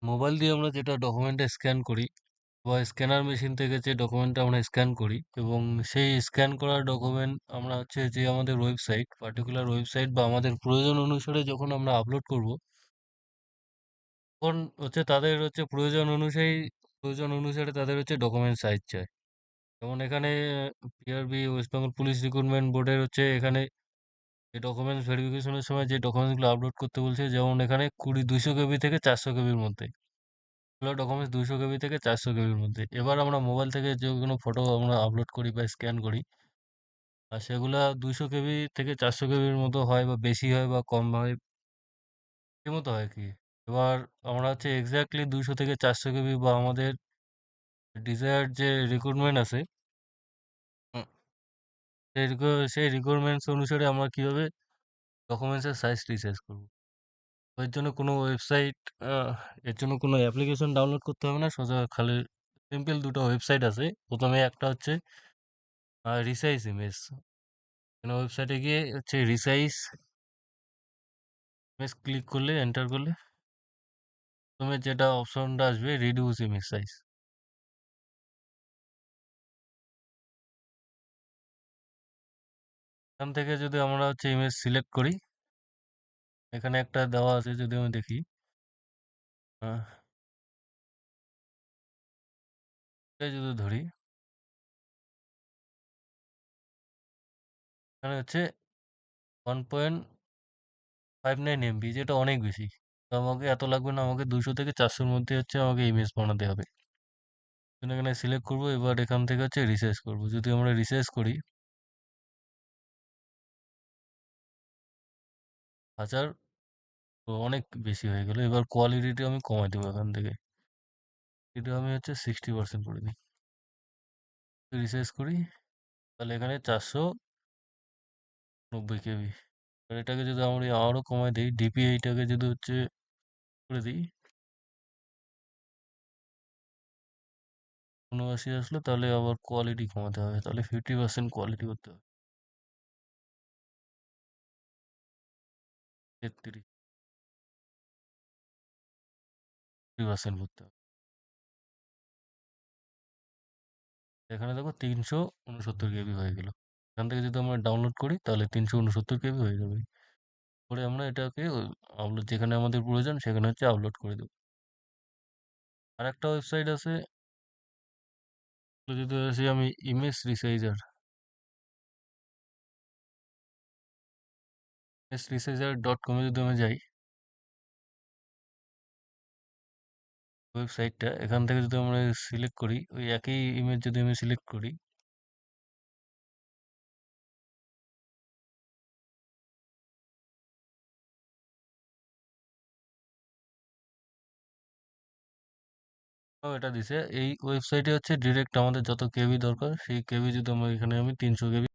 Mobile দিয়ে আমরা যেটা ডকুমেন্টটা স্ক্যান করি বা স্ক্যানার মেশিন থেকে যে ডকুমেন্টটা আমরা স্ক্যান করি এবং সেই স্ক্যান করা ডকুমেন্ট আমরা হচ্ছে যে আমাদের ওয়েবসাইট পার্টিকুলার ওয়েবসাইট বা আমাদের প্রয়োজন অনুসারে যখন আমরা আপলোড করব তখন হচ্ছে তাদের হচ্ছে প্রয়োজন অনুসারে তাদের হচ্ছে ডকুমেন্ট সাইজ চায়। যেমন এখানে PRB West Bengal police recruitment বোর্ডের হচ্ছে এখানে এই ডকুমেন্টস ভেরিফিকেশনের সময় যে ডকুমেন্টসগুলো আপলোড করতে বলছে, যেমন এখানে 200 কেবি থেকে 400 কেবির মধ্যে, এগুলো ডকুমেন্টস 200 কেবি থেকে 400 কেবির মধ্যে। এবার আমরা মোবাইল থেকে যে কোনো ফটো আমরা আপলোড করি বা স্ক্যান করি, আর সেগুলা 200 কেবি থেকে 400 কেবির মতো হয় বা বেশি হয় বা কম হয়, এর মতো হয় কি। এবার আমরা হচ্ছে এক্স্যাক্টলি 200 থেকে 400 কেবি বা আমাদের ডিজায়ার্ড যে রিক্রুটমেন্ট আছে, উম, সেই রিকোয়ারমেন্টস অনুসারে আমরা কিভাবে ডকুমেন্টসের সাইজ রিসাইজ করবো। এর জন্য কোনো ওয়েবসাইট, এর জন্য কোনো অ্যাপ্লিকেশন ডাউনলোড করতে হবে না। সোজা খালি সিম্পল দুটো ওয়েবসাইট আছে। প্রথমে একটা হচ্ছে রিসাইজ ইমেজ। মানে ওয়েবসাইটে গিয়ে হচ্ছে রিসাইজ ইমেজ ক্লিক করলে, এন্টার করলে প্রথমে যেটা অপশনটা আসবে রিডিউস ইমেজ সাইজ। এখান থেকে যদি আমরা হচ্ছে ইমেজ সিলেক্ট করি, এখানে একটা দেওয়া আছে, যদি আমি দেখি, আহ, এটা যদি ধরি, এখানে হচ্ছে 1.59 MB, যেটা অনেক বেশি। তো আমাকে এত লাগবে না, আমাকে 200 থেকে 400-র মধ্যে হচ্ছে আমাকে ইমেজ বানাতে হবে। এখানে সিলেক্ট করব, এবার এখান থেকে হচ্ছে রিসাইজ করব। যদি আমরা রিসাইজ করি 1000, তো অনেক বেশি হয়ে গেল। এবার কোয়ালিটিটা আমি কমাই দেবো এখান থেকে, এটা আমি হচ্ছে 60% করে দিই, রিসাইজ করি। তাহলে এখানে 490 কেবি। এটাকে যদি আমরা আরও কমাই দিই, ডিপিআইটাকে যদি হচ্ছে করে দিই 79 আসলো, তাহলে আবার কোয়ালিটি কমাতে হবে, তাহলে 50% কোয়ালিটি করতে হবে, 33% করতে হবে। এখানে দেখো 369 কেবি হয়ে গেল। এখান থেকে যদি আমরা ডাউনলোড করি তাহলে 369 কেবি হয়ে যাবে। করে আমরা এটাকে আপলোড, যেখানে আমাদের প্রয়োজন সেখানে হচ্ছে আপলোড করে দেবো। আর একটা ওয়েবসাইট আছে, যদি আসি আমি ইমেজ রিসাইজার.com যদি আমি যাই, ওয়েবসাইটটা, এখান থেকে যদি আমরা সিলেক্ট করি, ওই একই ইমেজ যদি আমি সিলেক্ট করি, এটা দিছে এই ওয়েবসাইটে হচ্ছে ডিরেক্ট আমাদের যত কেবি দরকার সেই কেবি, যদি আমরা এখানে আমি 300 কেবি